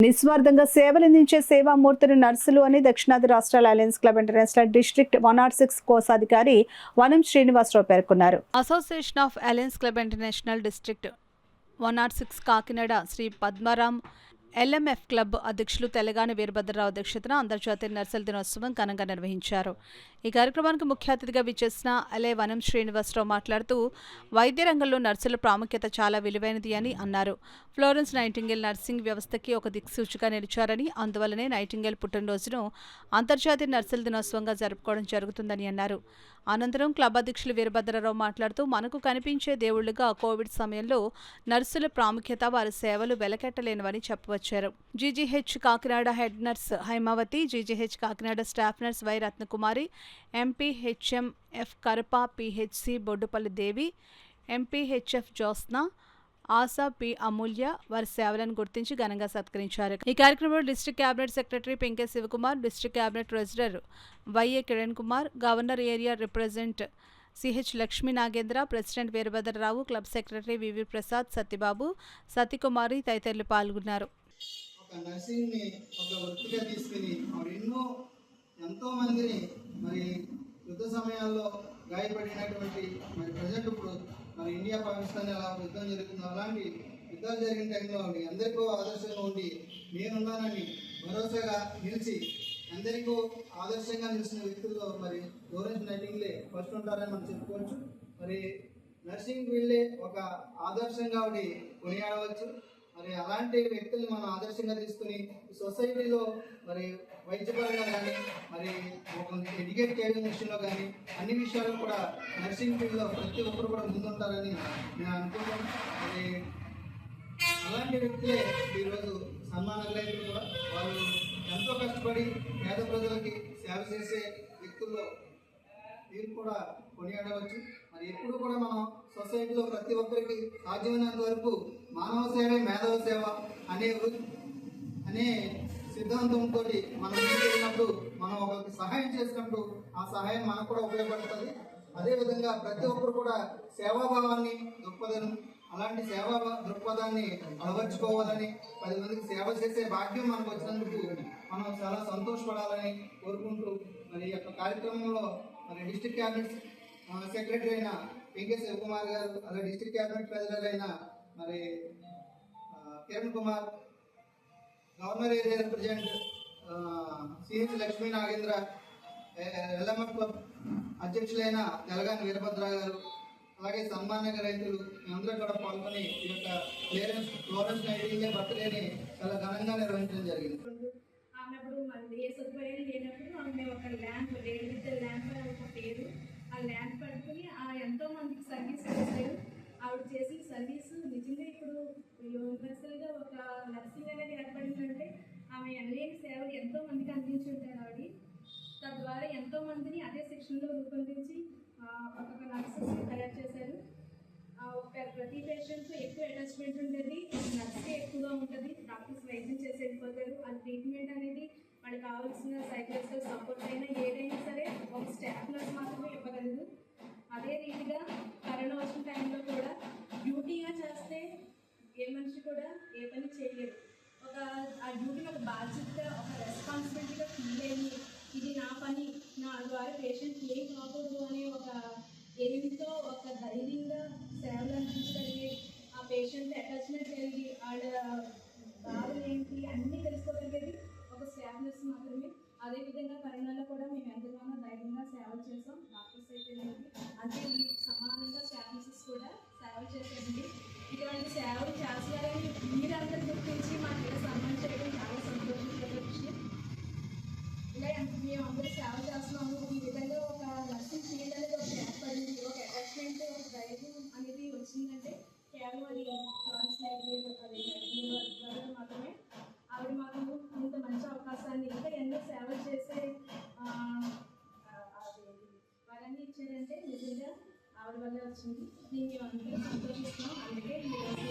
నిస్వార్థంగా సేవలందించే సేవామూర్తులు నర్సులు అని దక్షిణాది రాష్ట్రాల అలయన్స్ క్లబ్ ఇంటర్నేషనల్ డిస్ట్రిక్ట్ 106 కోశాధికారి వనం శ్రీనివాసరావు పేర్కొన్నారు. Association of alliance club international district 106 Kakinada Shri Padmaram LMF club అధ్యక్షులు తెలంగాణ వీరభద్రరావు అధ్యక్షతన అంతర్జాతీయ నర్సుల దినోత్సవం ఘనంగా నిర్వహించారు. ఈ కార్యక్రమానికి ముఖ్య అతిథిగా విచ్చేసిన ఎల్ఏ వనం శ్రీనివాసరావు మాట్లాడుతూ వైద్య రంగంలో నర్సుల ప్రాముఖ్యత చాలా విలువైనది అని అన్నారు. ఫ్లోరెన్స్ నైటింగేల్ నర్సింగ్ వ్యవస్థకి ఒక దిక్సూచిగా నిలిచారని, అందువల్లనే నైటింగేల్ పుట్టినరోజును అంతర్జాతీయ నర్సుల దినోత్సవంగా జరుపుకోవడం జరుగుతుందని అన్నారు. అనంతరం క్లబ్ అధ్యక్షులు వీరభద్రరావు మాట్లాడుతూ మనకు కనిపించే దేవుళ్లుగా కోవిడ్ సమయంలో నర్సుల ప్రాముఖ్యత, వారి సేవలు వెలకెట్టలేనివని చెప్పవచ్చారు. GGH Kakinada head nurse Haimavathi, GGH Kakinada staff nurse Y Ratnakumari, MPHMF Karapa, PHC Boddupalli Devi, MPHF Jyotsna, ASHA P Amulya వారి సేవలను గుర్తించి ఘనంగా సత్కరించారు. ఈ కార్యక్రమంలో district cabinet secretary Penke Sivakumar, district cabinet treasurer YA Kiran Kumar, governor area represent CH Lakshmi Nagendra, president Veerabhadrarao, club secretary VV Prasad, Satyababu, Satikumari తదితరులు పాల్గొన్నారు. యుద్ధ సమయాల్లో గాయపడినటువంటి ప్రజెంట్ ఇప్పుడు ఇండియా పాకిస్తాన్ ఎలా యుద్ధం జరుగుతుందో అలాంటి యుద్ధాలు జరిగిన టైంలో అందరికీ ఆదర్శంగా ఉండి నేనున్నానని భరోసాగా నిలిచి అందరికీ ఆదర్శంగా నిలిచిన వ్యక్తుల్లో ఫ్లోరెన్స్ నైటింగేల్ ఫస్ట్ ఉంటారని మనం చెప్పుకోవచ్చు. నర్సింగ్ వీళ్ళే ఒక ఆదర్శంగా కొనియాడవచ్చు. అలాంటి వ్యక్తుల్ని మనం ఆదర్శంగా తీసుకుని సొసైటీలో వైద్యపరంగా కానీ ఒక ఎడ్యుకేట్ చేయడం విషయంలో కానీ అన్ని విషయాలు కూడా నర్సింగ్ ఫీల్డ్లో ప్రతి ఒక్కరు కూడా ముందుంటారని నేను అనుకుంటాను. అలాంటి వ్యక్తులే ఈరోజు సన్మానాలైతే కూడా వాళ్ళు ఎంతో కష్టపడి పేద ప్రజలకి సేవ చేసే వ్యక్తుల్లో వీరు కూడా కొనియాడవచ్చు. ఎప్పుడు కూడా మనం సొసైటీలో ప్రతి ఒక్కరికి సాధ్యమైనంత వరకు మానవ సేవే మేధవ సేవ అనే సిద్ధాంతంతో మనం ముందుకెళ్ళినప్పుడు మనం ఒకరికి సహాయం చేసినప్పుడు ఆ సహాయం మనకు కూడా ఉపయోగపడుతుంది. అదేవిధంగా ప్రతి ఒక్కరు కూడా సేవాభావాన్ని అలాంటి సేవా దృక్పథాన్ని అలవర్చుకోవాలని 10 మందికి సేవ చేసే భాగ్యం మనకు వచ్చినందుకు మనం చాలా సంతోషపడాలని కోరుకుంటూ ఈ యొక్క కార్యక్రమంలో డిస్ట్రిక్ట్ క్యాబినెట్ సెక్రటరీ అయిన పెంకే శివకుమార్ గారు, అలాగే డిస్ట్రిక్ట్ క్యాబినెట్ ట్రెజరర్ అయిన Kiran Kumar, governor area represent CH Lakshmi Nagendra, LMF club అధ్యక్షులైన తెలంగాణ వీరభద్రరావు గారు, అలాగే సన్మాన రైతులు అందరూ కూడా పాల్గొని ఈ యొక్క ఫ్లోరెన్స్ నైటింగేల్ బర్త్డేని చాలా ఘనంగా నిర్వహించడం జరిగింది. ఏ సదుపాయాలు లేనప్పుడు ఆమె ఒక ల్యాంప్ ఒక పేరు ఆ ల్యాంప్ పట్టుకుని ఎంతో మందికి సర్వీస్ చేశారు. ఆవిడ చేసిన సర్వీసు నిజంగా ఇప్పుడు యూనివర్సల్గా ఒక నర్సింగ్ అనేది ఏర్పడిందంటే ఆమె ఎనలేని సేవలు ఎంతో మందికి అందించి ఉంటారు. ఆవిడ తద్వారా ఎంతో మందిని అదే శిక్షణలో రూపొందించి ఒక్కొక్క నర్సెస్ని తయారు చేశారు. ప్రతి పేషెంట్తో ఎక్కువ అటాచ్మెంట్ ఉంటుంది, నర్స్కే ఎక్కువగా ఉంటుంది. డాక్టర్స్ వైద్యం చేసి వెళ్ళిపోతారు. ఆ ట్రీట్మెంట్ అనేది వాళ్ళకి కావాల్సిన సైకలాజికల్ సపోర్ట్ అయినా ఏదైనా సరే ఒక స్టాఫ్ నర్స్ మాత్రమే ఇవ్వగలదు. అదే రీతిగా కరోనా వచ్చిన టైంలో కూడా డ్యూటీగా చేస్తే ఏ మనిషి కూడా ఏ పని చేయలేరు. ఆ డ్యూటీని ఒక బాధ్యతగా, ఒక రెస్పాన్సిబిలిటీగా ఫీల్ అయ్యి ఇది నా పని, నా ద్వారా పేషెంట్కి ఏం కాకూడదు అనే ఒక ఎయిమ్తో ఒక ధైర్యంగా సేవలు అందించగలిగి ఆ పేషెంట్ అటాచ్మెంట్ కలిగి వాళ్ళ బాధలు ఏంటి అన్నీ తెలుసుకోగలిగేది ఒక స్టాఫ్ నర్స్ మాత్రమే. అదేవిధంగా కరోనాలో కూడా మేము ఎంతగానో ధైర్యంగా సేవలు చేసాం. డాక్టర్స్ అయితే అంటే ఈ సమానంగా స్టాఫ్ నర్సెస్ కూడా సేవలు చేసేది. ఇటువంటి సేవలు చేస్తారని మీరందరూ గుర్తించి మాకు ఇలా సన్మానం చేయడం చాలా సంతోషించే విషయం. ఇలా మేము అందరూ సేవ చేస్తున్నాము. ఈ విధంగా ఒక నర్సింగ్ ఫీల్డ్ అనేది ఒక ఏర్పడింది, ఒక అటాచ్మెంట్, ఒక ధైర్యం అనేది వచ్చిందంటే కేవలం అది ఫ్లోరెన్స్ నైటింగేల్ మాత్రమే. ఆవిడ మాకు ఇంత మంచి అవకాశాన్ని ఇంకా ఎన్నో సేవలు చేసే వరాన్ని ఇచ్చారంటే నిజంగా ఆవిడ వల్ల వచ్చింది. దీన్ని మేము అందరూ సంతోషిస్తున్నాం. అందుకే ఈరోజు